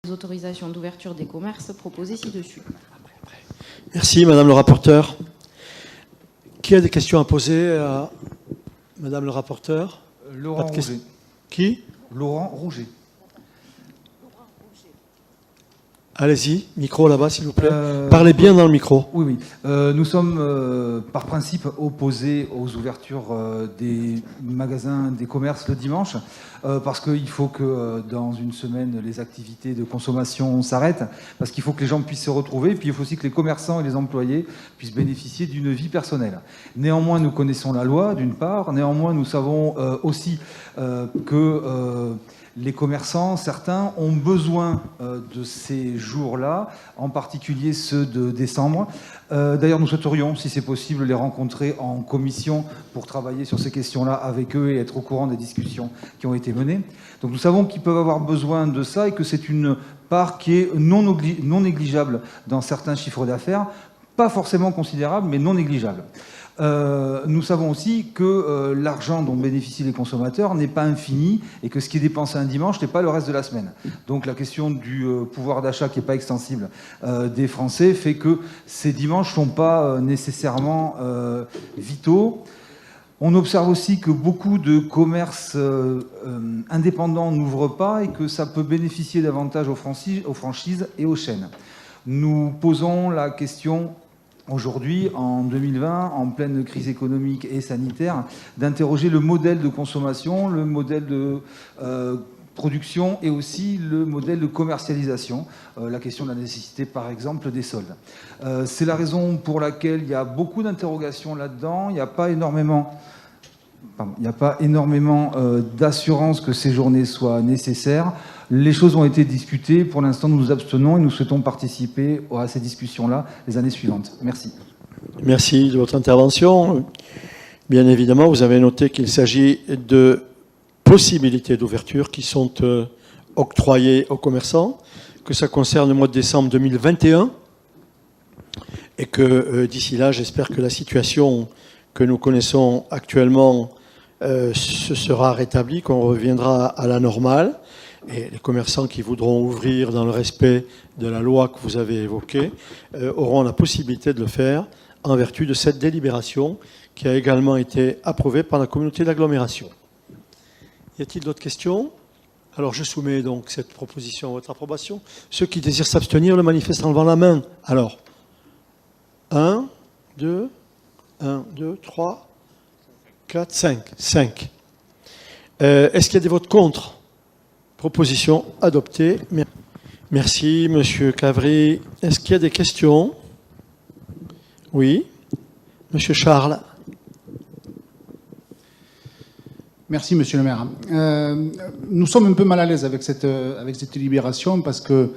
les autorisations d'ouverture des commerces proposées ci-dessus. Merci, Madame le rapporteur. Qui a des questions à poser à Madame le rapporteur? Laurent Rouget. Qui? Laurent Rouget. Allez-y, micro là-bas, s'il vous plaît. Parlez bien dans le micro. Oui. Nous sommes par principe opposés aux ouvertures des magasins, des commerces le dimanche, parce qu'il faut que dans une semaine, les activités de consommation s'arrêtent, parce qu'il faut que les gens puissent se retrouver, puis il faut aussi que les commerçants et les employés puissent bénéficier d'une vie personnelle. Néanmoins, nous connaissons la loi, d'une part. Néanmoins, nous savons aussi que... les commerçants, certains, ont besoin de ces jours-là, en particulier ceux de décembre. D'ailleurs, nous souhaiterions, si c'est possible, les rencontrer en commission pour travailler sur ces questions-là avec eux et être au courant des discussions qui ont été menées. Donc nous savons qu'ils peuvent avoir besoin de ça et que c'est une part qui est non négligeable dans certains chiffres d'affaires, pas forcément considérable, mais non négligeable. Nous savons aussi que l'argent dont bénéficient les consommateurs n'est pas infini et que ce qui est dépensé un dimanche n'est pas le reste de la semaine. Donc la question du pouvoir d'achat qui n'est pas extensible des Français fait que ces dimanches ne sont pas nécessairement vitaux. On observe aussi que beaucoup de commerces indépendants n'ouvrent pas et que ça peut bénéficier davantage aux franchises et aux chaînes. Nous posons la question aujourd'hui, en 2020, en pleine crise économique et sanitaire, d'interroger le modèle de consommation, le modèle de production et aussi le modèle de commercialisation, la question de la nécessité, par exemple, des soldes. C'est la raison pour laquelle il y a beaucoup d'interrogations là-dedans. Il n'y a pas énormément d'assurance que ces journées soient nécessaires. Les choses ont été discutées. Pour l'instant, nous nous abstenons et nous souhaitons participer à ces discussions-là les années suivantes. Merci. Merci de votre intervention. Bien évidemment, vous avez noté qu'il s'agit de possibilités d'ouverture qui sont octroyées aux commerçants, que ça concerne le mois de décembre 2021 et que d'ici là, j'espère que la situation que nous connaissons actuellement se sera rétablie, qu'on reviendra à la normale. Et les commerçants qui voudront ouvrir dans le respect de la loi que vous avez évoquée auront la possibilité de le faire en vertu de cette délibération qui a également été approuvée par la communauté d'agglomération. Y a-t-il d'autres questions? Alors je soumets donc cette proposition à votre approbation. Ceux qui désirent s'abstenir le manifestent en levant la main. Alors, 1, 2, 3, 4, 5. Est-ce qu'il y a des votes contre? Proposition adoptée. Merci, Monsieur Cavry. Est-ce qu'il y a des questions? Oui. Monsieur Charles. Merci, Monsieur le maire. Nous sommes un peu mal à l'aise avec cette délibération parce que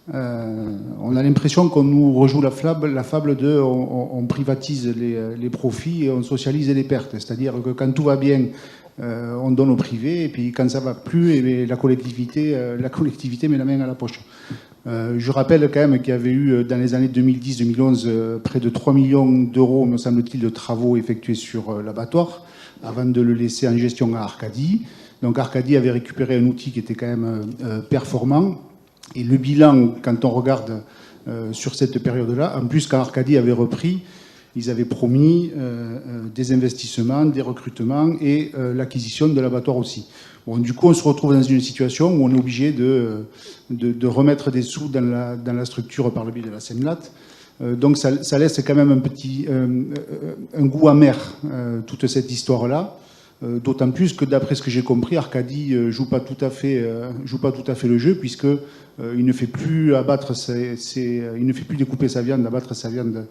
on a l'impression qu'on nous rejoue la fable de on privatise les profits et on socialise les pertes. C'est-à-dire que quand tout va bien, on donne au privé, et puis quand ça va plus, et la collectivité met la main à la poche. Je rappelle quand même qu'il y avait eu dans les années 2010-2011 près de 3 millions d'euros, me semble-t-il, de travaux effectués sur l'abattoir avant de le laisser en gestion à Arcadie. Donc Arcadie avait récupéré un outil qui était quand même performant. Et le bilan, quand on regarde sur cette période-là, en plus quand Arcadie avait repris, ils avaient promis des investissements, des recrutements et l'acquisition de l'abattoir aussi. Bon, du coup, on se retrouve dans une situation où on est obligé de remettre des sous dans la structure par le biais de la Semlat. Donc ça laisse quand même un goût amer, toute cette histoire-là. D'autant plus que, d'après ce que j'ai compris, Arcadie joue pas tout à fait le jeu, puisque il ne fait plus découper sa viande, abattre sa viande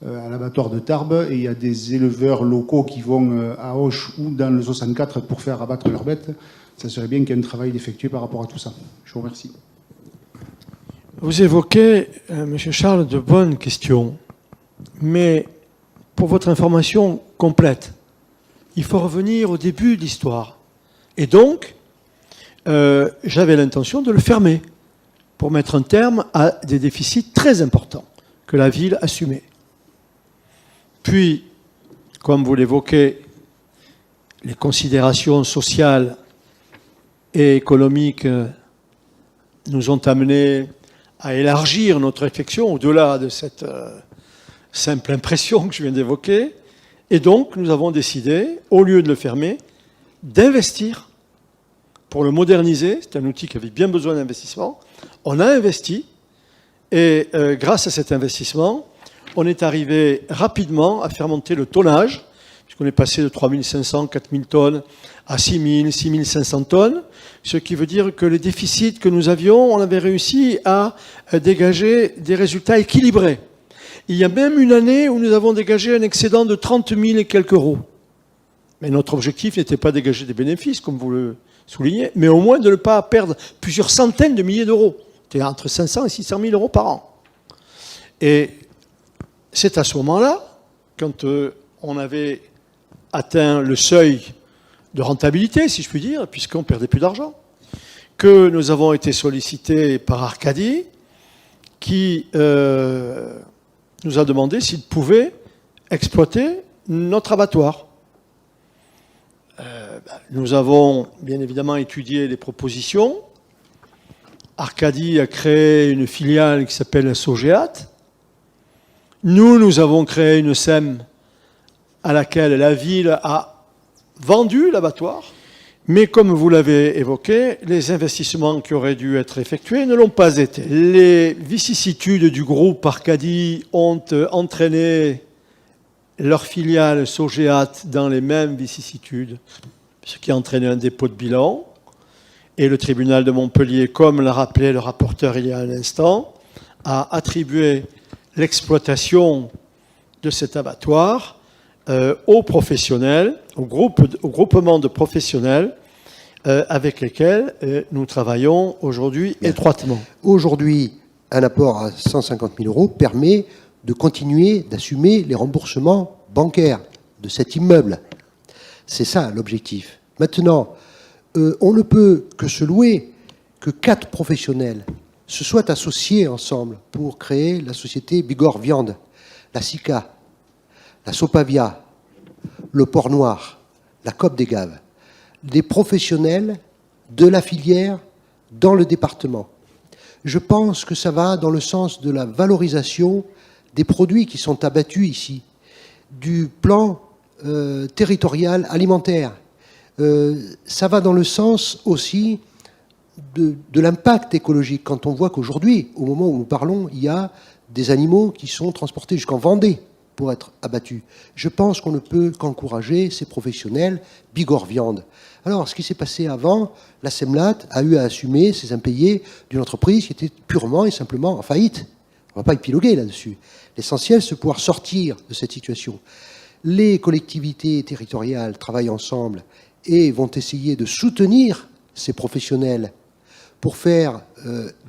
à l'abattoir de Tarbes, et il y a des éleveurs locaux qui vont à Auch ou dans le 64 pour faire abattre leurs bêtes. Ça serait bien qu'il y ait un travail effectué par rapport à tout ça. Je vous remercie. Vous évoquez, Monsieur Charles, de bonnes questions, mais pour votre information complète, il faut revenir au début de l'histoire. Et donc, j'avais l'intention de le fermer pour mettre un terme à des déficits très importants que la ville assumait. Puis, comme vous l'évoquez, les considérations sociales et économiques nous ont amenés à élargir notre réflexion au-delà de cette simple impression que je viens d'évoquer. Et donc, nous avons décidé, au lieu de le fermer, d'investir pour le moderniser. C'est un outil qui avait bien besoin d'investissement. On a investi et grâce à cet investissement, on est arrivé rapidement à faire monter le tonnage, puisqu'on est passé de 3500, 4000 tonnes à 6000, 6500 tonnes, ce qui veut dire que les déficits que nous avions, on avait réussi à dégager des résultats équilibrés. Il y a même une année où nous avons dégagé un excédent de 30 000 et quelques euros. Mais notre objectif n'était pas de dégager des bénéfices, comme vous le soulignez, mais au moins de ne pas perdre plusieurs centaines de milliers d'euros. C'était entre 500 et 600 000 euros par an. Et c'est à ce moment-là, quand on avait atteint le seuil de rentabilité, si je puis dire, puisqu'on ne perdait plus d'argent, que nous avons été sollicités par Arcadie, qui nous a demandé s'il pouvait exploiter notre abattoir. Nous avons bien évidemment étudié les propositions. Arcadie a créé une filiale qui s'appelle Sogéat. Nous avons créé une SEM à laquelle la ville a vendu l'abattoir. Mais comme vous l'avez évoqué, les investissements qui auraient dû être effectués ne l'ont pas été. Les vicissitudes du groupe Arcadie ont entraîné leur filiale Sogéat dans les mêmes vicissitudes, ce qui a entraîné un dépôt de bilan. Et le tribunal de Montpellier, comme l'a rappelé le rapporteur il y a un instant, a attribué l'exploitation de cet abattoir aux professionnels, au groupement de professionnels avec lesquels nous travaillons aujourd'hui étroitement. Aujourd'hui, un apport à 150 000 euros permet de continuer d'assumer les remboursements bancaires de cet immeuble. C'est ça l'objectif. Maintenant, on ne peut que se louer que 4 professionnels se soient associés ensemble pour créer la société Bigorre Viande, la SICA, la Sopavia, le Port Noir, la Coop des Gaves, des professionnels de la filière dans le département. Je pense que ça va dans le sens de la valorisation des produits qui sont abattus ici, du plan territorial alimentaire. Ça va dans le sens aussi de l'impact écologique. Quand on voit qu'aujourd'hui, au moment où nous parlons, il y a des animaux qui sont transportés jusqu'en Vendée pour être abattus. Je pense qu'on ne peut qu'encourager ces professionnels Bigorre Viande. Alors, ce qui s'est passé avant, la Semlat a eu à assumer ses impayés d'une entreprise qui était purement et simplement en faillite. On ne va pas épiloguer là-dessus. L'essentiel, c'est de pouvoir sortir de cette situation. Les collectivités territoriales travaillent ensemble et vont essayer de soutenir ces professionnels pour faire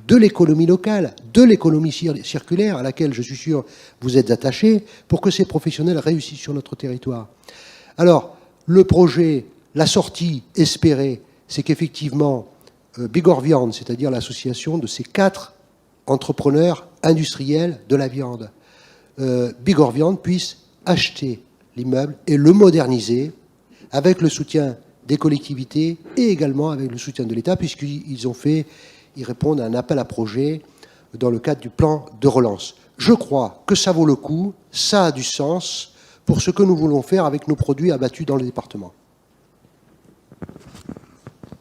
de l'économie locale, de l'économie circulaire, à laquelle je suis sûr vous êtes attachés, pour que ces professionnels réussissent sur notre territoire. Alors, le projet, la sortie espérée, c'est qu'effectivement, Bigorre Viande, c'est-à-dire l'association de ces 4 entrepreneurs industriels de la viande, Bigorre Viande puisse acheter l'immeuble et le moderniser avec le soutien des collectivités et également avec le soutien de l'État, puisqu'ils répondent à un appel à projet dans le cadre du plan de relance. Je crois que ça vaut le coup, ça a du sens pour ce que nous voulons faire avec nos produits abattus dans le département.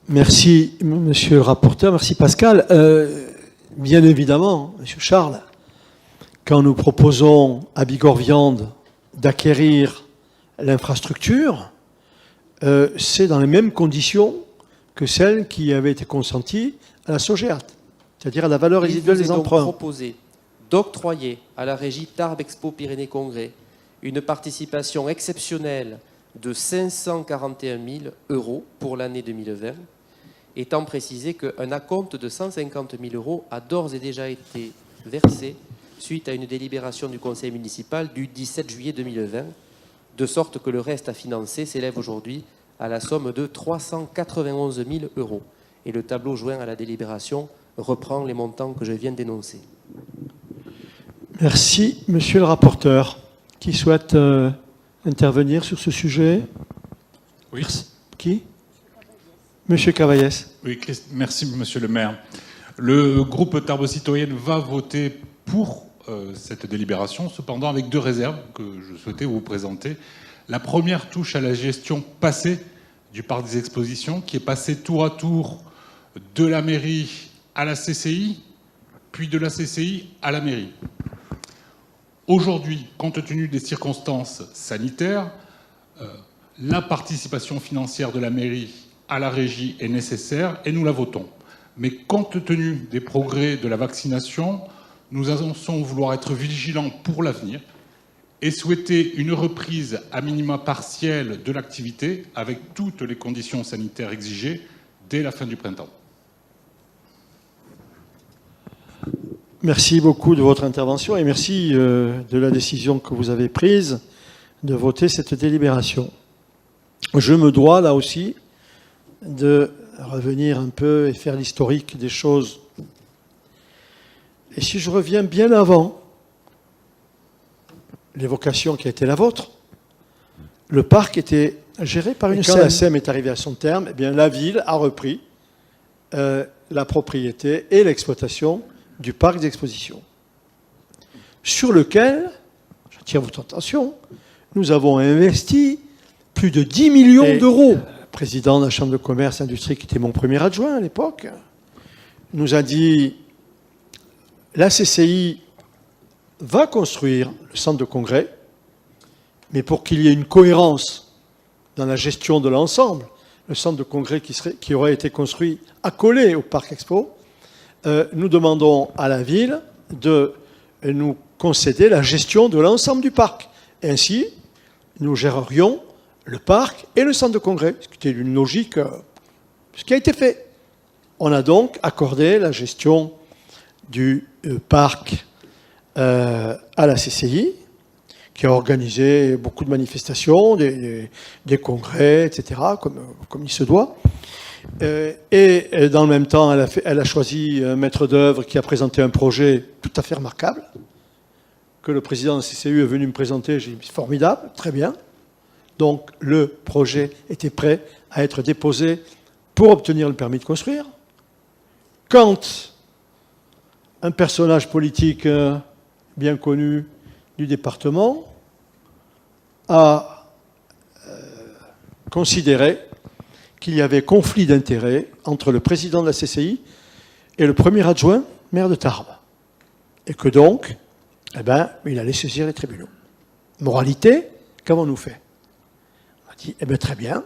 Merci, monsieur le rapporteur, merci Pascal. Bien évidemment, monsieur Charles, quand nous proposons à Bigorre Viande d'acquérir l'infrastructure, c'est dans les mêmes conditions que celles qui avaient été consenties à la Sogéat, c'est-à-dire à la valeur résiduelle des emprunts. Il vous est donc proposé d'octroyer à la régie Tarbes Expo Pyrénées-Congrès une participation exceptionnelle de 541 000 euros pour l'année 2020, étant précisé qu'un acompte de 150 000 euros a d'ores et déjà été versé suite à une délibération du conseil municipal du 17 juillet 2020, de sorte que le reste à financer s'élève aujourd'hui à la somme de 391 000 euros. Et le tableau joint à la délibération reprend les montants que je viens d'énoncer. Merci, monsieur le rapporteur. Qui souhaite intervenir sur ce sujet? Oui. Qui? Monsieur Cavaillès. Oui, merci, monsieur le maire. Le groupe Tarbes Citoyenne va voter pour cette délibération, cependant avec deux réserves que je souhaitais vous présenter. La première touche à la gestion passée du parc des expositions, qui est passé tour à tour de la mairie à la CCI, puis de la CCI à la mairie. Aujourd'hui, compte tenu des circonstances sanitaires, la participation financière de la mairie à la régie est nécessaire et nous la votons. Mais compte tenu des progrès de la vaccination, nous annonçons vouloir être vigilants pour l'avenir et souhaiter une reprise à minima partielle de l'activité avec toutes les conditions sanitaires exigées dès la fin du printemps. Merci beaucoup de votre intervention et merci de la décision que vous avez prise de voter cette délibération. Je me dois là aussi de revenir un peu et faire l'historique des choses. Et si je reviens bien avant l'évocation qui a été la vôtre, le parc était géré par une SEM. Quand la SEM est arrivée à son terme, eh bien, la ville a repris la propriété et l'exploitation du parc d'exposition, sur lequel, j'attire votre attention, nous avons investi plus de 10 millions d'euros. Le président de la Chambre de commerce et d'industrie, qui était mon premier adjoint à l'époque, nous a dit la CCI va construire le centre de congrès, mais pour qu'il y ait une cohérence dans la gestion de l'ensemble, le centre de congrès qui aurait été construit accolé au Parc Expo, nous demandons à la ville de nous concéder la gestion de l'ensemble du parc. Et ainsi, nous gérerions le parc et le centre de congrès, ce qui était une logique, ce qui a été fait. On a donc accordé la gestion du parc à la CCI, qui a organisé beaucoup de manifestations, des congrès, etc., comme il se doit. Et dans le même temps, elle a choisi un maître d'œuvre qui a présenté un projet tout à fait remarquable, que le président de la CCU est venu me présenter. J'ai dit, formidable, très bien. Donc le projet était prêt à être déposé pour obtenir le permis de construire. Quand un personnage politique bien connu du département a considéré qu'il y avait conflit d'intérêts entre le président de la CCI et le premier adjoint maire de Tarbes. Et que donc, il allait saisir les tribunaux. Moralité, qu'avons-nous fait? On a dit, très bien,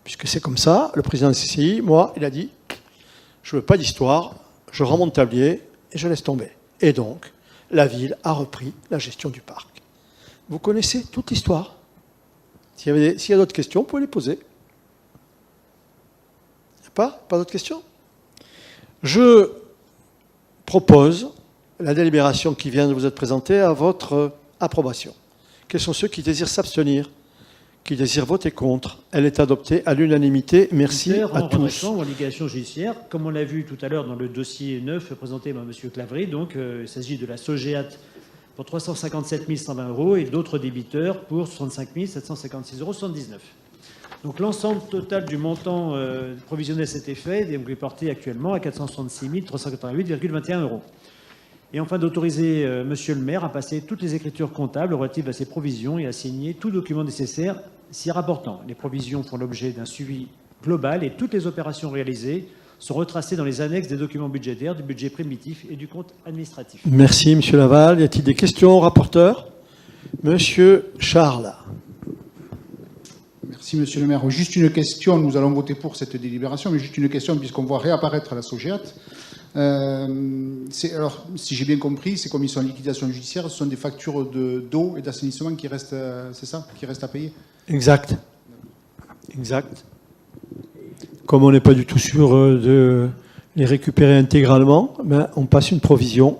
puisque c'est comme ça, le président de la CCI, moi, il a dit, je ne veux pas d'histoire, je rends mon tablier et je laisse tomber. Et donc, la ville a repris la gestion du parc. Vous connaissez toute l'histoire. S'il y a d'autres questions, vous pouvez les poser. Pas d'autres questions? Je propose la délibération qui vient de vous être présentée à votre approbation. Quels sont ceux qui désirent s'abstenir, qui désirent voter contre? Elle est adoptée à l'unanimité. Merci à tous. En liquidation judiciaire, comme on l'a vu tout à l'heure dans le dossier 9 présenté par M. Claverie, donc il s'agit de la Sogéat pour 357 120 € et d'autres débiteurs pour 65 756,79 €. Donc l'ensemble total du montant provisionné à cet effet est porté actuellement à 466 388,21 €. Et enfin d'autoriser Monsieur le maire à passer toutes les écritures comptables relatives à ces provisions et à signer tout document nécessaire s'y rapportant. Les provisions font l'objet d'un suivi global et toutes les opérations réalisées sont retracées dans les annexes des documents budgétaires, du budget primitif et du compte administratif. Merci Monsieur Laval. Y a-t-il des questions au rapporteur? Monsieur Charles. Merci, Monsieur le maire. Juste une question. Nous allons voter pour cette délibération, mais juste une question, puisqu'on voit réapparaître la Sogéat. Alors, si j'ai bien compris, ces commissions en liquidation judiciaire, ce sont des factures d'eau et d'assainissement qui restent, c'est ça, qui restent à payer? Exact. Exact. Comme on n'est pas du tout sûr de les récupérer intégralement, on passe une provision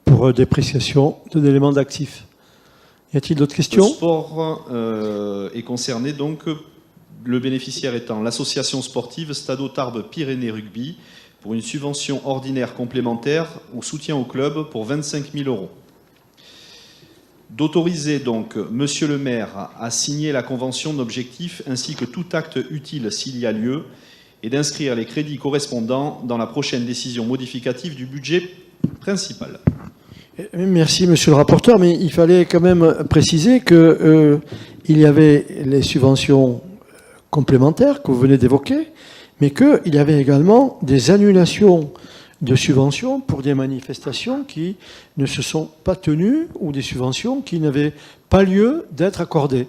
pour dépréciation d'un élément d'actif. Y a-t-il d'autres questions? Le sport est concerné, donc le bénéficiaire étant l'association sportive Stado Tarbes Pyrénées Rugby pour une subvention ordinaire complémentaire au soutien au club pour 25 000 €. D'autoriser donc Monsieur le maire à signer la convention d'objectif ainsi que tout acte utile s'il y a lieu et d'inscrire les crédits correspondants dans la prochaine décision modificative du budget principal. Merci, monsieur le rapporteur, mais il fallait quand même préciser qu'il y avait les subventions complémentaires que vous venez d'évoquer, mais qu'il y avait également des annulations de subventions pour des manifestations qui ne se sont pas tenues ou des subventions qui n'avaient pas lieu d'être accordées,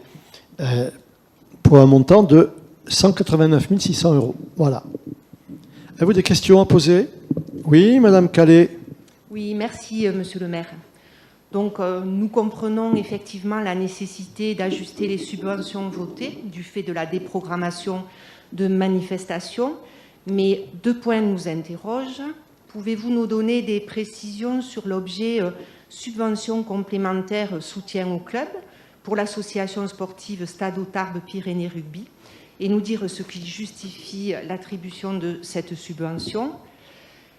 pour un montant de 189 600 €. Voilà. Avez-vous des questions à poser? Oui, madame Calais. Oui, merci, monsieur le maire. Donc, nous comprenons effectivement la nécessité d'ajuster les subventions votées du fait de la déprogrammation de manifestations, mais 2 points nous interrogent. Pouvez-vous nous donner des précisions sur l'objet subvention complémentaire soutien au club pour l'association sportive Stade Tarbes Pyrénées Rugby et nous dire ce qui justifie l'attribution de cette subvention?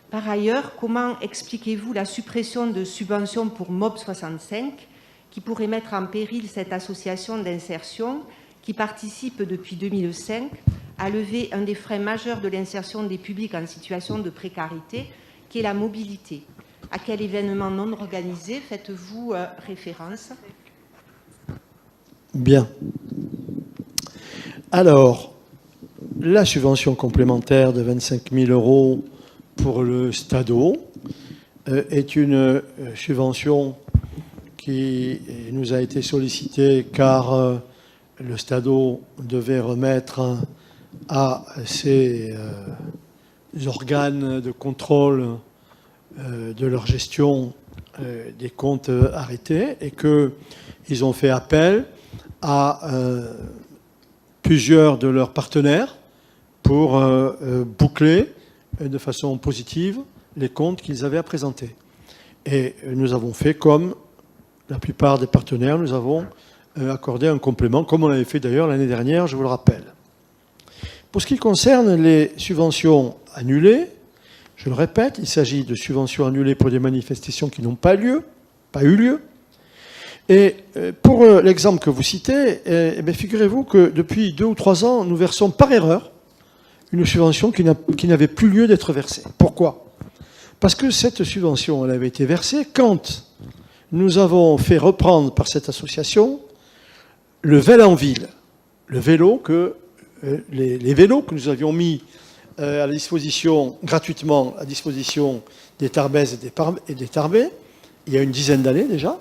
Par ailleurs, comment expliquez-vous la suppression de subventions pour MOB 65 qui pourrait mettre en péril cette association d'insertion qui participe depuis 2005 à lever un des freins majeurs de l'insertion des publics en situation de précarité, qui est la mobilité? À quel événement non organisé faites-vous référence? Bien. Alors, la subvention complémentaire de 25 000 € pour le Stadeau est une subvention qui nous a été sollicitée car le Stadeau devait remettre à ses organes de contrôle de leur gestion des comptes arrêtés et qu'ils ont fait appel à plusieurs de leurs partenaires pour boucler de façon positive les comptes qu'ils avaient à présenter. Et nous avons fait comme la plupart des partenaires, nous avons accordé un complément, comme on l'avait fait d'ailleurs l'année dernière, je vous le rappelle. Pour ce qui concerne les subventions annulées, je le répète, il s'agit de subventions annulées pour des manifestations qui n'ont pas eu lieu. Et pour l'exemple que vous citez, figurez-vous que depuis 2 ou 3 ans, nous versons par erreur une subvention qui n'avait plus lieu d'être versée. Pourquoi? Parce que cette subvention, elle avait été versée quand nous avons fait reprendre par cette association le vélo en ville, les vélos que nous avions mis à la disposition, gratuitement à disposition des Tarbaises et des Tarbais, il y a une dizaine d'années déjà.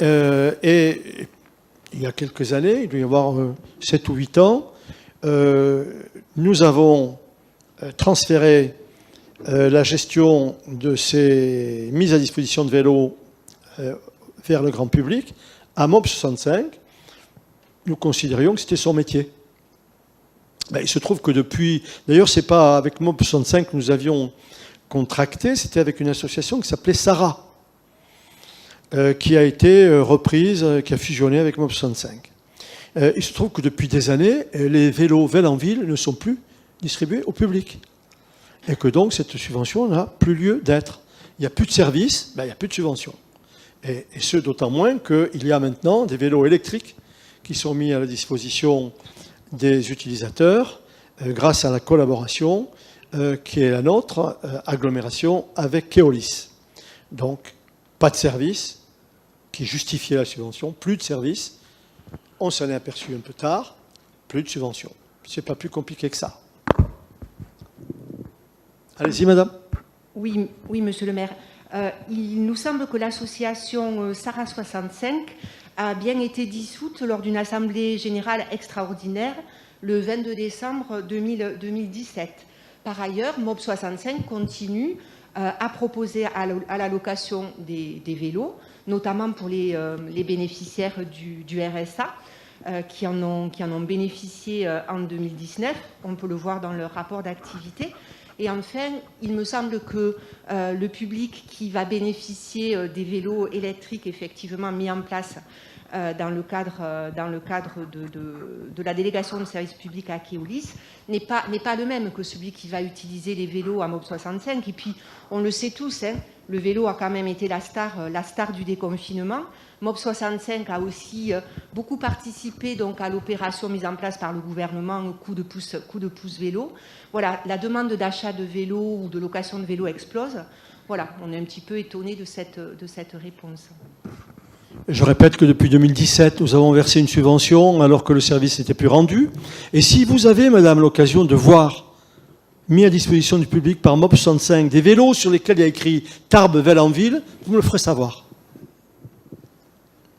Et il y a quelques années, il doit y avoir 7 ou 8 ans, nous avons transféré la gestion de ces mises à disposition de vélos vers le grand public à MOB 65. Nous considérions que c'était son métier. Il se trouve que depuis... D'ailleurs, ce n'est pas avec MOB 65 que nous avions contracté, c'était avec une association qui s'appelait Sarah, qui a été reprise, qui a fusionné avec MOB 65. Il se trouve que depuis des années, les vélos en ville ne sont plus distribués au public. Et que donc cette subvention n'a plus lieu d'être. Il n'y a plus de service, il n'y a plus de subvention. Et ce, d'autant moins qu'il y a maintenant des vélos électriques qui sont mis à la disposition des utilisateurs grâce à la collaboration qui est la nôtre, agglomération avec Keolis. Donc, pas de service qui justifiait la subvention, plus de service. On s'en est aperçu un peu tard, plus de subvention. C'est pas plus compliqué que ça. Allez-y, madame. Oui, monsieur le maire. Il nous semble que l'association Sarah 65 a bien été dissoute lors d'une assemblée générale extraordinaire le 22 décembre 2017. Par ailleurs, MOB 65 continue à proposer à la location des vélos, notamment pour les bénéficiaires du RSA, qui en ont bénéficié en 2019. On peut le voir dans leur rapport d'activité. Et enfin, il me semble que le public qui va bénéficier des vélos électriques effectivement mis en place dans le cadre de la délégation de service public à Keolis n'est pas le même que celui qui va utiliser les vélos à MOB 65. Et puis, on le sait tous, le vélo a quand même été la star du déconfinement. MOB 65 a aussi beaucoup participé donc, à l'opération mise en place par le gouvernement, coup de pouce vélo. Voilà, la demande d'achat de vélos ou de location de vélos explose. Voilà, on est un petit peu étonné de cette réponse. Je répète que depuis 2017, nous avons versé une subvention alors que le service n'était plus rendu. Et si vous avez, madame, l'occasion de voir mis à disposition du public par MOB 65 des vélos sur lesquels il y a écrit Tarbes-Vellenville, vous me le ferez savoir.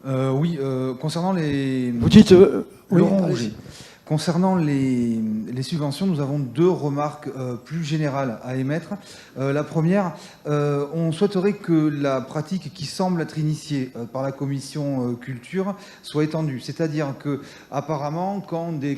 Oui, concernant les... Vous dites... oui, Laurent Rouget. Concernant les subventions, nous avons deux remarques plus générales à émettre. La première, on souhaiterait que la pratique qui semble être initiée par la commission culture soit étendue. C'est-à-dire que, apparemment, quand des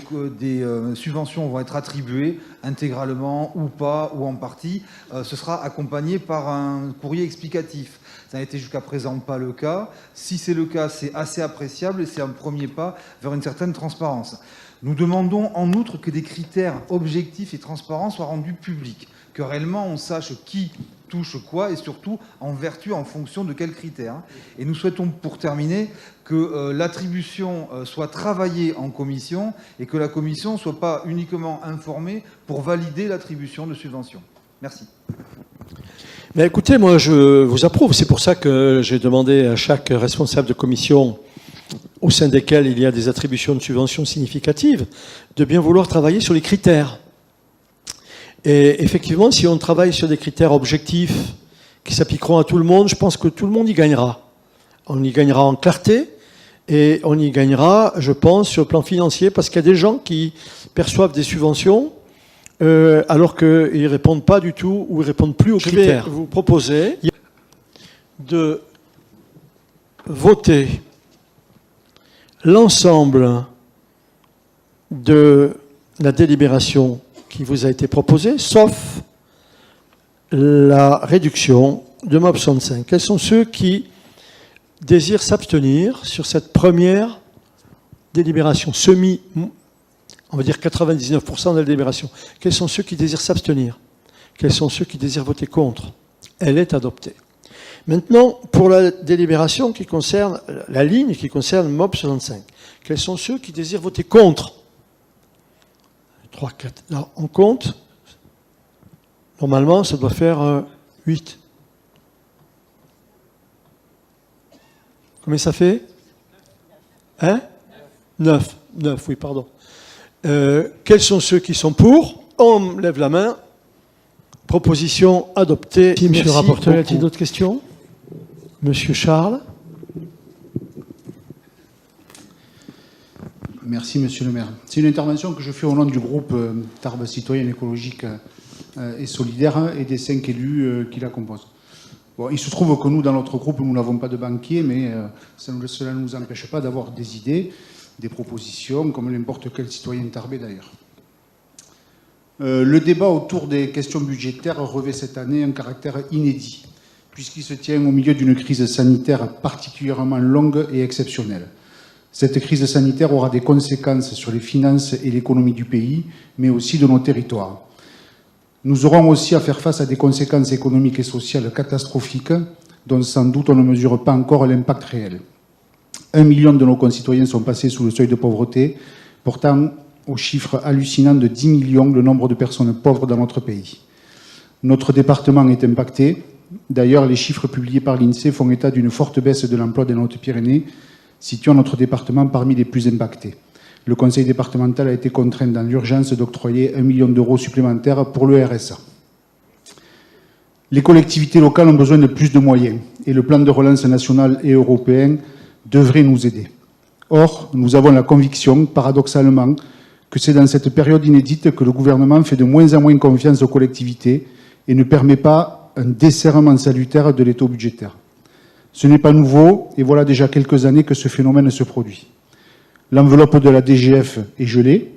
subventions vont être attribuées intégralement ou pas, ou en partie, ce sera accompagné par un courrier explicatif. Ça n'a été jusqu'à présent pas le cas. Si c'est le cas, c'est assez appréciable et c'est un premier pas vers une certaine transparence. Nous demandons en outre que des critères objectifs et transparents soient rendus publics, que réellement on sache qui touche quoi et surtout en vertu, en fonction de quels critères. Et nous souhaitons, pour terminer, que l'attribution soit travaillée en commission et que la commission ne soit pas uniquement informée pour valider l'attribution de subventions. Merci. Mais écoutez, moi je vous approuve. C'est pour ça que j'ai demandé à chaque responsable de commission au sein desquels il y a des attributions de subventions significatives, de bien vouloir travailler sur les critères. Et effectivement, si on travaille sur des critères objectifs qui s'appliqueront à tout le monde, je pense que tout le monde y gagnera. On y gagnera en clarté et on y gagnera, je pense, sur le plan financier, parce qu'il y a des gens qui perçoivent des subventions alors qu'ils ne répondent pas du tout ou ils ne répondent plus aux critères. Je vais vous proposer de voter l'ensemble de la délibération qui vous a été proposée, sauf la réduction de MOB 65. Quels sont ceux qui désirent s'abstenir sur cette première délibération on va dire 99% de la délibération. Quels sont ceux qui désirent s'abstenir? Quels sont ceux qui désirent voter contre? Elle est adoptée. Maintenant, pour la délibération qui concerne, la ligne qui concerne MOB 65, quels sont ceux qui désirent voter contre? 3, 4. Là, on compte. Normalement, ça doit faire 8. Combien ça fait? 9. 9, oui, pardon. Quels sont ceux qui sont pour? On lève la main. Proposition adoptée. Merci, monsieur le rapporteur. Y a-t-il d'autres questions? Monsieur Charles. Merci, monsieur le maire. C'est une intervention que je fais au nom du groupe Tarbes Citoyenne Écologique et Solidaire et des 5 élus qui la composent. Bon, il se trouve que nous, dans notre groupe, nous n'avons pas de banquier, mais cela ne nous empêche pas d'avoir des idées, des propositions, comme n'importe quel citoyen tarbais d'ailleurs. Le débat autour des questions budgétaires revêt cette année un caractère inédit, puisqu'il se tient au milieu d'une crise sanitaire particulièrement longue et exceptionnelle. Cette crise sanitaire aura des conséquences sur les finances et l'économie du pays, mais aussi de nos territoires. Nous aurons aussi à faire face à des conséquences économiques et sociales catastrophiques, dont sans doute on ne mesure pas encore l'impact réel. 1 million de nos concitoyens sont passés sous le seuil de pauvreté, portant au chiffre hallucinant de 10 millions le nombre de personnes pauvres dans notre pays. Notre département est impacté. D'ailleurs, les chiffres publiés par l'INSEE font état d'une forte baisse de l'emploi des Hautes-Pyrénées, situant notre département parmi les plus impactés. Le conseil départemental a été contraint dans l'urgence d'octroyer 1 million d'euros supplémentaires pour le RSA. Les collectivités locales ont besoin de plus de moyens et le plan de relance national et européen devrait nous aider. Or, nous avons la conviction, paradoxalement, que c'est dans cette période inédite que le gouvernement fait de moins en moins confiance aux collectivités et ne permet pas un desserrement salutaire de l'étau budgétaire. Ce n'est pas nouveau, et voilà déjà quelques années que ce phénomène se produit. L'enveloppe de la DGF est gelée,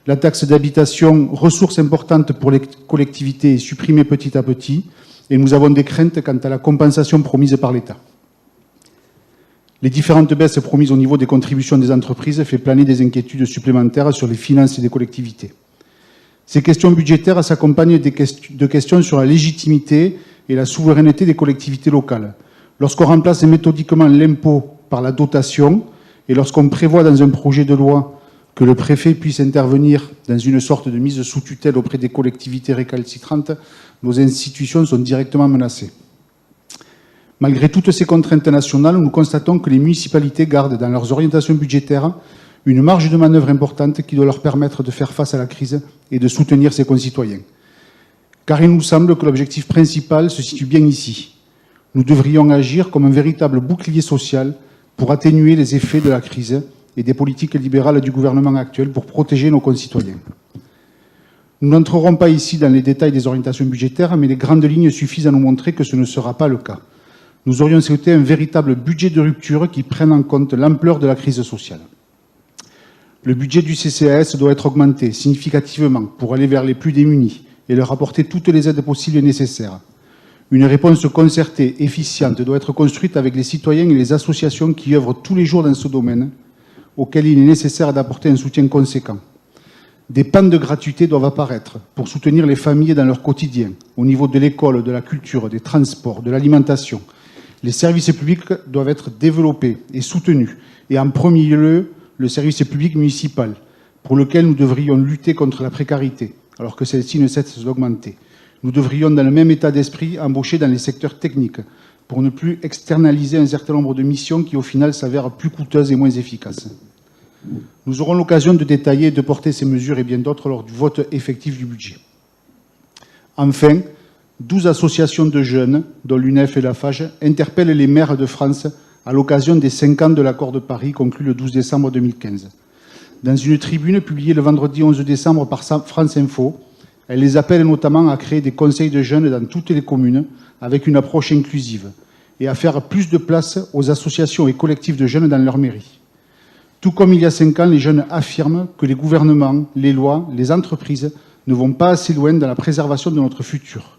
la taxe d'habitation, ressource importante pour les collectivités, est supprimée petit à petit, et nous avons des craintes quant à la compensation promise par l'État. Les différentes baisses promises au niveau des contributions des entreprises fait planer des inquiétudes supplémentaires sur les finances des collectivités. Ces questions budgétaires s'accompagnent de questions sur la légitimité et la souveraineté des collectivités locales. Lorsqu'on remplace méthodiquement l'impôt par la dotation, et lorsqu'on prévoit dans un projet de loi que le préfet puisse intervenir dans une sorte de mise sous tutelle auprès des collectivités récalcitrantes, nos institutions sont directement menacées. Malgré toutes ces contraintes nationales, nous constatons que les municipalités gardent dans leurs orientations budgétaires une marge de manœuvre importante qui doit leur permettre de faire face à la crise et de soutenir ses concitoyens. Car il nous semble que l'objectif principal se situe bien ici. Nous devrions agir comme un véritable bouclier social pour atténuer les effets de la crise et des politiques libérales du gouvernement actuel pour protéger nos concitoyens. Nous n'entrerons pas ici dans les détails des orientations budgétaires, mais les grandes lignes suffisent à nous montrer que ce ne sera pas le cas. Nous aurions souhaité un véritable budget de rupture qui prenne en compte l'ampleur de la crise sociale. Le budget du CCAS doit être augmenté significativement pour aller vers les plus démunis et leur apporter toutes les aides possibles et nécessaires. Une réponse concertée, efficiente, doit être construite avec les citoyens et les associations qui œuvrent tous les jours dans ce domaine, auxquels il est nécessaire d'apporter un soutien conséquent. Des pannes de gratuité doivent apparaître pour soutenir les familles dans leur quotidien, au niveau de l'école, de la culture, des transports, de l'alimentation. Les services publics doivent être développés et soutenus, et en premier lieu, le service public municipal, pour lequel nous devrions lutter contre la précarité, alors que celle-ci ne cesse d'augmenter. Nous devrions, dans le même état d'esprit, embaucher dans les secteurs techniques, pour ne plus externaliser un certain nombre de missions qui, au final, s'avèrent plus coûteuses et moins efficaces. Nous aurons l'occasion de détailler et de porter ces mesures et bien d'autres lors du vote effectif du budget. Enfin, 12 associations de jeunes, dont l'UNEF et la FAGE, interpellent les maires de France à l'occasion des 5 ans de l'accord de Paris conclu le 12 décembre 2015. Dans une tribune publiée le vendredi 11 décembre par France Info, elles les appellent notamment à créer des conseils de jeunes dans toutes les communes avec une approche inclusive et à faire plus de place aux associations et collectifs de jeunes dans leur mairie. Tout comme il y a 5 ans, les jeunes affirment que les gouvernements, les lois, les entreprises ne vont pas assez loin dans la préservation de notre futur.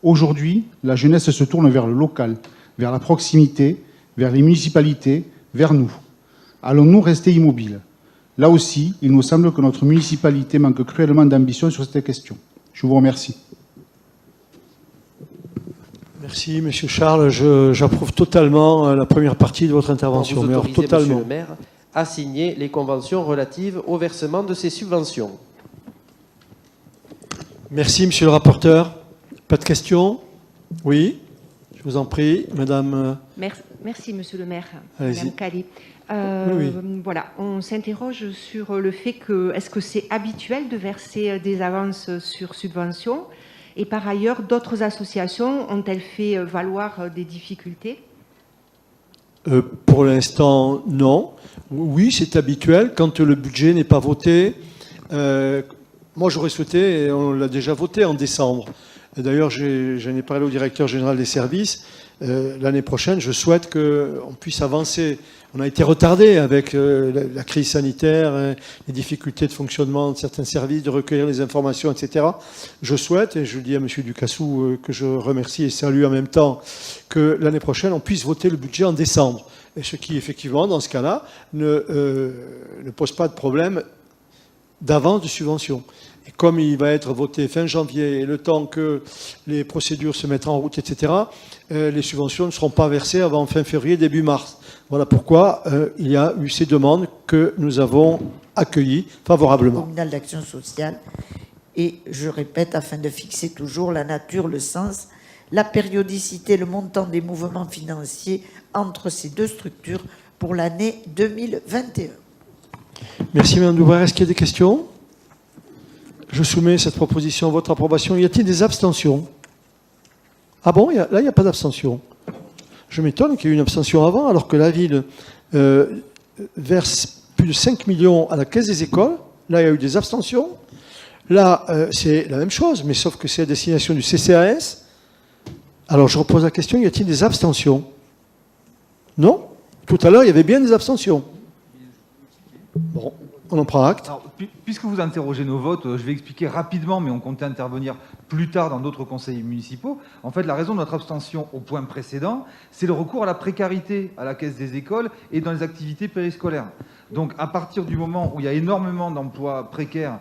Aujourd'hui, la jeunesse se tourne vers le local, vers la proximité, vers les municipalités, vers nous. Allons-nous rester immobiles ? Là aussi, il nous semble que notre municipalité manque cruellement d'ambition sur cette question. Je vous remercie. Merci, Monsieur Charles. J'approuve totalement la première partie de votre intervention. Vous Mais autorisez, totalement. Monsieur le maire, à signer les conventions relatives au versement de ces subventions. Merci, Monsieur le rapporteur. Pas de questions ? Oui, je vous en prie, Madame. Merci, Monsieur le maire. Allez-y. Madame Calais. Oui. Voilà, on s'interroge sur le fait que, est-ce que c'est habituel de verser des avances sur subvention ? Et par ailleurs, d'autres associations ont-elles fait valoir des difficultés ? Pour l'instant, non. Oui, c'est habituel. Quand le budget n'est pas voté, moi j'aurais souhaité, et on l'a déjà voté en décembre. D'ailleurs, j'en ai parlé au directeur général des services. L'année prochaine, je souhaite qu'on puisse avancer. On a été retardé avec la crise sanitaire, les difficultés de fonctionnement de certains services, de recueillir les informations, etc. Je souhaite, et je le dis à M. Ducassou, que je remercie et salue en même temps, que l'année prochaine, on puisse voter le budget en décembre. Et ce qui, effectivement, dans ce cas-là, ne pose pas de problème d'avance de subvention. Et comme il va être voté fin janvier, et le temps que les procédures se mettent en route, etc., les subventions ne seront pas versées avant fin février, début mars. Voilà pourquoi il y a eu ces demandes que nous avons accueillies favorablement. Communal d'action sociale. Et je répète, afin de fixer toujours la nature, le sens, la périodicité, le montant des mouvements financiers entre ces deux structures pour l'année 2021. Merci Mme Doubrère. Est-ce qu'il y a des questions ? Je soumets cette proposition à votre approbation. Y a-t-il des abstentions ? Ah bon, là, il n'y a pas d'abstention. Je m'étonne qu'il y ait eu une abstention avant, alors que la ville verse plus de 5 millions à la caisse des écoles. Là, il y a eu des abstentions. Là, c'est la même chose, mais sauf que c'est à destination du CCAS. Alors, je repose la question, y a-t-il des abstentions ? Non ? Tout à l'heure, il y avait bien des abstentions. Bon, on en prend acte. Alors, puisque vous interrogez nos votes, je vais expliquer rapidement, mais on comptait intervenir plus tard dans d'autres conseils municipaux. En fait, la raison de notre abstention au point précédent, c'est le recours à la précarité à la caisse des écoles et dans les activités périscolaires. Donc à partir du moment où il y a énormément d'emplois précaires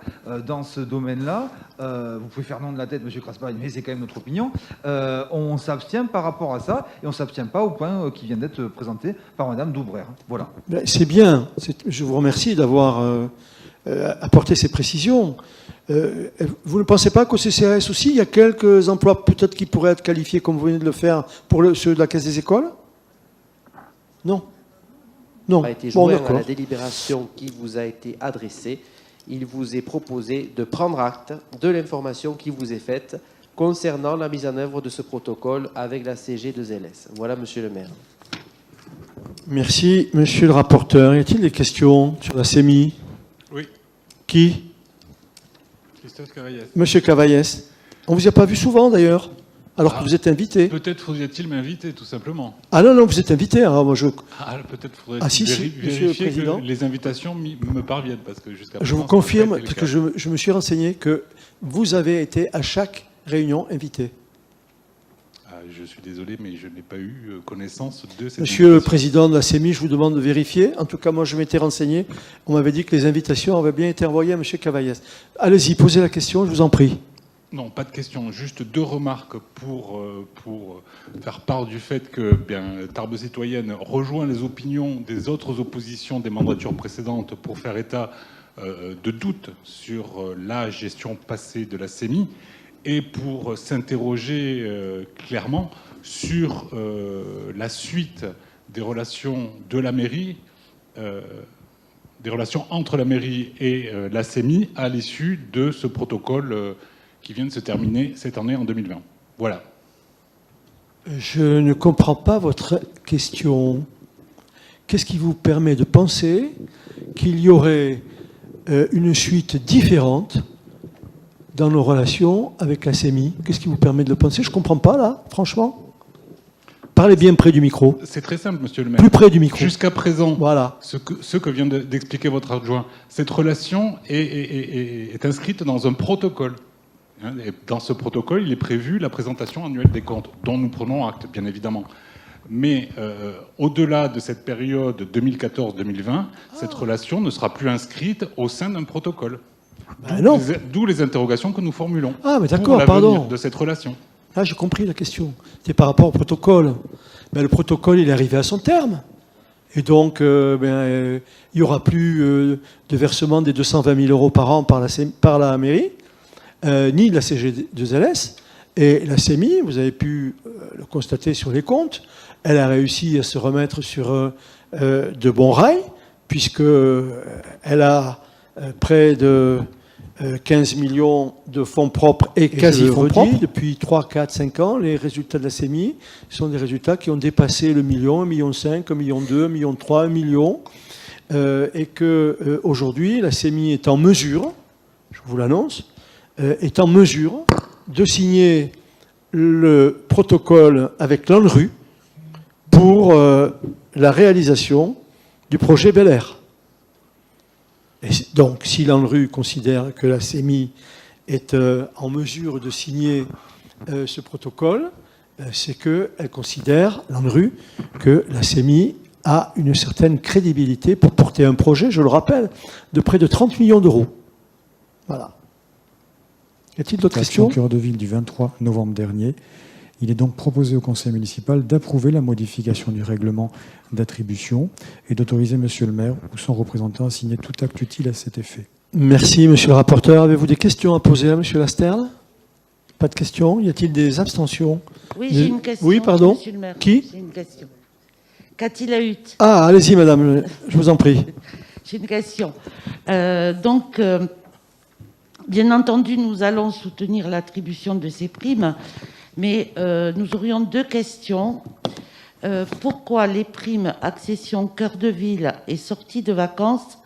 dans ce domaine-là, vous pouvez faire non de la tête, M. Craspagne, mais c'est quand même notre opinion, on s'abstient par rapport à ça, et on ne s'abstient pas au point qui vient d'être présenté par Mme Doubrère. Voilà. C'est bien. Je vous remercie d'avoir apporté ces précisions. Vous ne pensez pas qu'au CCAS aussi, il y a quelques emplois peut-être qui pourraient être qualifiés, comme vous venez de le faire, pour ceux de la Caisse des écoles? Non. Non. A été Bon, joint à d'accord. la délibération qui vous a été adressée. Il vous est proposé de prendre acte de l'information qui vous est faite concernant la mise en œuvre de ce protocole avec la CG2LS. Voilà, monsieur le maire. Merci, monsieur le rapporteur. Y a-t-il des questions sur la CEMI? Oui. Qui? Christophe Cavaillès. Monsieur Cavaillès. On ne vous a pas vu souvent, d'ailleurs, alors que vous êtes invité. Peut-être faudrait-il m'inviter, tout simplement. Ah non, vous êtes invité. Alors moi, Peut-être faudrait Ah, si, vérifier monsieur le Président. que les invitations me parviennent, parce que jusqu'à je vous présent, ça n'a confirme, pas été le parce cas. que je me suis renseigné, que vous avez été à chaque réunion invité. Je suis désolé, mais je n'ai pas eu connaissance de cette Monsieur le invitation. Président de la CEMI, je vous demande de vérifier. En tout cas, moi, je m'étais renseigné. On m'avait dit que les invitations avaient bien été envoyées à monsieur Cavaillès. Allez-y, posez la question, je vous en prie. Non, pas de question. Juste deux remarques pour faire part du fait que Tarbes Citoyenne rejoint les opinions des autres oppositions des mandatures précédentes pour faire état de doutes sur la gestion passée de la CEMI et pour s'interroger clairement sur la suite des relations de la mairie, des relations entre la mairie et la CEMI à l'issue de ce protocole qui vient de se terminer cette année en 2020. Voilà. Je ne comprends pas votre question. Qu'est-ce qui vous permet de penser qu'il y aurait une suite différente dans nos relations avec la CEMI? Qu'est-ce qui vous permet de le penser? Je ne comprends pas, là, franchement. Parlez bien près du micro. C'est très simple, monsieur le maire. Plus près du micro. Jusqu'à présent, voilà. ce que vient d'expliquer votre adjoint, cette relation est inscrite dans un protocole. Et dans ce protocole, il est prévu la présentation annuelle des comptes, dont nous prenons acte, bien évidemment. Mais au-delà de cette période 2014-2020, cette relation ne sera plus inscrite au sein d'un protocole. D'où les interrogations que nous formulons. Ah, mais pour d'accord, l'avenir pardon. de cette relation. Ah, j'ai compris la question. C'est par rapport au protocole. Ben, le protocole, il est arrivé à son terme. Et donc, il n'y aura plus de versement des 220 000 euros par an par la mairie, ni de la CG2LS. Et la CEMI, vous avez pu le constater sur les comptes, elle a réussi à se remettre sur de bons rails, puisqu'elle a près de 15 millions de fonds propres et quasi-fonds propres. Depuis 3, 4, 5 ans, les résultats de la CEMI sont des résultats qui ont dépassé le million, 1,5 million, 1,2 million, 1,3 million, 1 million. Et qu'aujourd'hui, la CEMI est en mesure, je vous l'annonce, est en mesure de signer le protocole avec l'ANRU pour la réalisation du projet Bel Air. Et donc, si l'ANRU considère que la CEMI est en mesure de signer ce protocole, c'est qu'elle considère, l'ANRU, que la CEMI a une certaine crédibilité pour porter un projet, je le rappelle, de près de 30 millions d'euros. Voilà. Y a-t-il d'autres questions ? Cœur de ville du 23 novembre dernier. Il est donc proposé au conseil municipal d'approuver la modification du règlement d'attribution et d'autoriser monsieur le maire ou son représentant à signer tout acte utile à cet effet. Merci, monsieur le rapporteur. Avez-vous des questions à poser à monsieur Lasterle ? Pas de questions ? Y a-t-il des abstentions ? Oui, j'ai une question. Oui, pardon. Monsieur le maire. Qui ? J'ai une question. Cathy Lahut. Ah, allez-y, madame, je vous en prie. J'ai une question. Bien entendu, nous allons soutenir l'attribution de ces primes, mais nous aurions deux questions. Pourquoi les primes accession cœur de ville et sortie de vacances,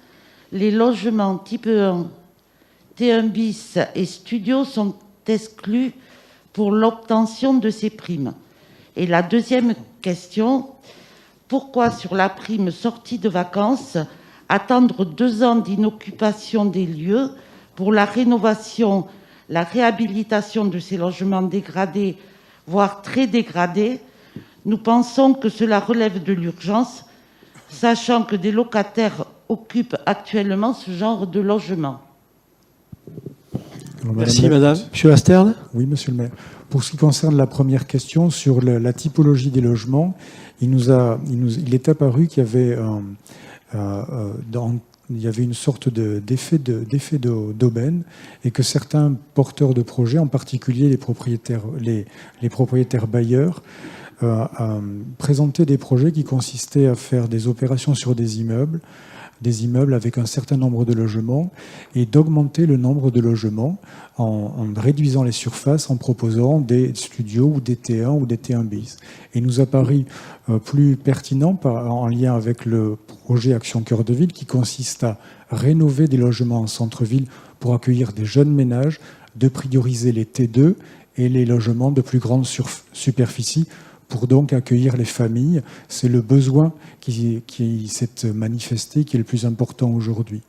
les logements type 1, T1 bis et studio sont exclus pour l'obtention de ces primes? Et la deuxième question, pourquoi sur la prime sortie de vacances, attendre 2 ans d'inoccupation des lieux pour la rénovation, la réhabilitation de ces logements dégradés, voire très dégradés? Nous pensons que cela relève de l'urgence, sachant que des locataires occupent actuellement ce genre de logement? Alors, Merci, madame. Monsieur Asterne. Oui, monsieur le maire. Pour ce qui concerne la première question sur la typologie des logements, il est apparu qu'il y avait il y avait une sorte d'effet d'aubaine et que certains porteurs de projets, en particulier les propriétaires bailleurs, présentaient des projets qui consistaient à faire des opérations sur des immeubles avec un certain nombre de logements et d'augmenter le nombre de logements en réduisant les surfaces, en proposant des studios ou des T1 ou des T1 bis. Et il nous a paru plus pertinent en lien avec le projet Action Cœur de Ville qui consiste à rénover des logements en centre-ville pour accueillir des jeunes ménages, de prioriser les T2 et les logements de plus grande superficie pour donc accueillir les familles. C'est le besoin qui s'est manifesté qui est le plus important aujourd'hui.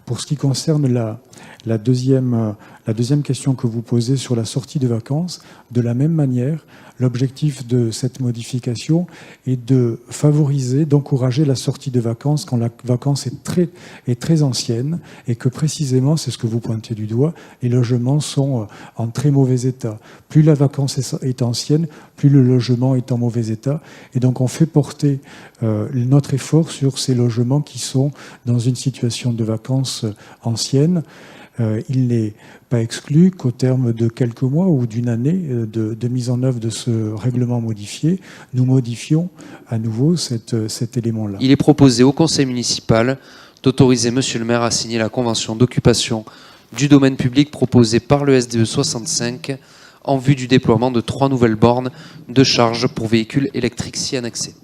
Pour ce qui concerne la deuxième question que vous posez sur la sortie de vacances, de la même manière, l'objectif de cette modification est de favoriser, d'encourager la sortie de vacances quand la vacance est très ancienne et que précisément, c'est ce que vous pointez du doigt, les logements sont en très mauvais état. Plus la vacance est ancienne, plus le logement est en mauvais état. Et donc on fait porter notre effort sur ces logements qui sont dans une situation de vacances ancienne. Il n'est pas exclu qu'au terme de quelques mois ou d'une année de mise en œuvre de ce règlement modifié, nous modifions à nouveau cet élément-là. Il est proposé au conseil municipal d'autoriser monsieur le maire à signer la convention d'occupation du domaine public proposée par le SDE 65 en vue du déploiement de 3 nouvelles bornes de charge pour véhicules électriques si annexés.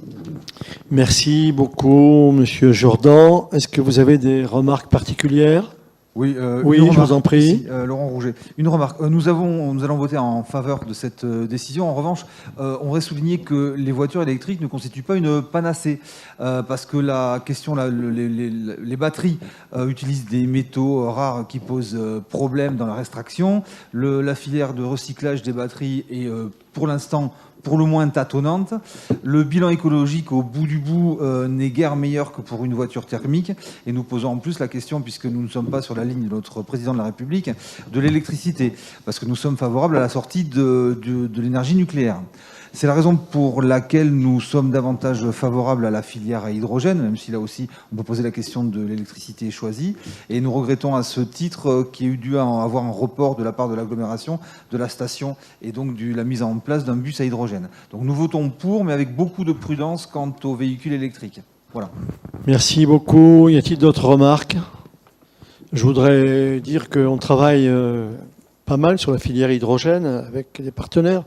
Merci beaucoup, monsieur Jourdan. Est-ce que vous avez des remarques particulières ? Oui, je vous en prie. Ici, Laurent Rouget. Une remarque. Nous allons voter en faveur de cette décision. En revanche, on voudrait souligner que les voitures électriques ne constituent pas une panacée, parce que la question, les batteries utilisent des métaux rares qui posent problème dans la extraction. La filière de recyclage des batteries est, pour l'instant, pour le moins tâtonnante. Le bilan écologique au bout du bout n'est guère meilleur que pour une voiture thermique. Et nous posons en plus la question, puisque nous ne sommes pas sur la ligne de notre président de la République, de l'électricité, parce que nous sommes favorables à la sortie de l'énergie nucléaire. C'est la raison pour laquelle nous sommes davantage favorables à la filière à hydrogène, même si là aussi on peut poser la question de l'électricité choisie. Et nous regrettons à ce titre qu'il y ait eu dû avoir un report de la part de l'agglomération, de la station, et donc la mise en place d'un bus à hydrogène. Donc nous votons pour, mais avec beaucoup de prudence quant aux véhicules électriques. Voilà. Merci beaucoup. Y a-t-il d'autres remarques ? Je voudrais dire qu'on travaille pas mal sur la filière hydrogène avec des partenaires.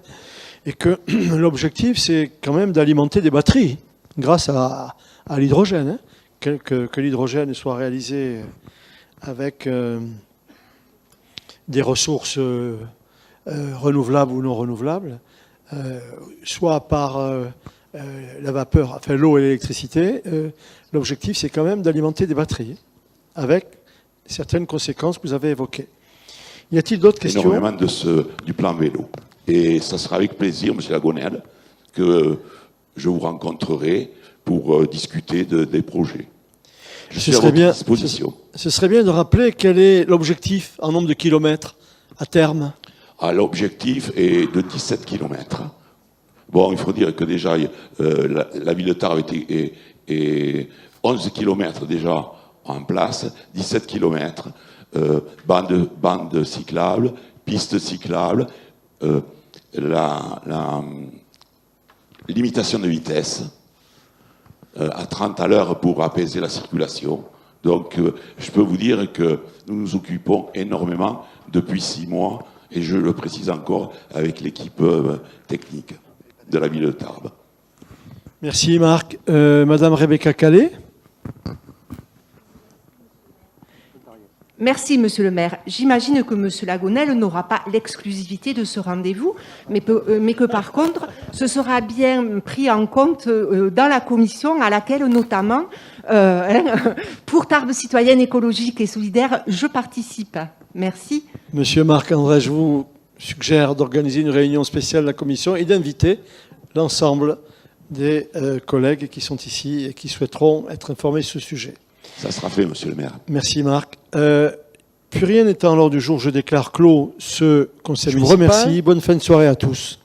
Et que l'objectif, c'est quand même d'alimenter des batteries grâce à l'hydrogène. Que l'hydrogène soit réalisé avec des ressources renouvelables ou non renouvelables, soit par la vapeur, enfin l'eau et l'électricité. L'objectif, c'est quand même d'alimenter des batteries avec certaines conséquences que vous avez évoquées. Y a-t-il d'autres questions ? Énormément du plan vélo. Et ça sera avec plaisir, M. Lagonel, que je vous rencontrerai pour discuter des projets. Je suis à votre disposition. Ce serait bien de rappeler quel est l'objectif en nombre de kilomètres à terme. L'objectif est de 17 kilomètres. Bon, il faut dire que déjà, la ville de Tarbes est 11 kilomètres déjà en place, 17 kilomètres, bandes cyclables, pistes cyclables, la limitation de vitesse à 30 à l'heure pour apaiser la circulation. Donc, je peux vous dire que nous nous occupons énormément depuis 6 mois, et je le précise encore, avec l'équipe technique de la ville de Tarbes. Merci Marc. Madame Rebecca Calais. Merci, monsieur le maire. J'imagine que monsieur Lagonel n'aura pas l'exclusivité de ce rendez-vous, mais que par contre, ce sera bien pris en compte dans la commission à laquelle, notamment, pour Tarbes citoyenne écologique et solidaire, je participe. Merci. Monsieur Marc-André, je vous suggère d'organiser une réunion spéciale de la commission et d'inviter l'ensemble des collègues qui sont ici et qui souhaiteront être informés sur ce sujet. Ça sera fait, monsieur le maire. Merci Marc. Plus rien n'étant à l'ordre du jour, je déclare clos ce conseil municipal. remercie. Bonne fin de soirée à tous.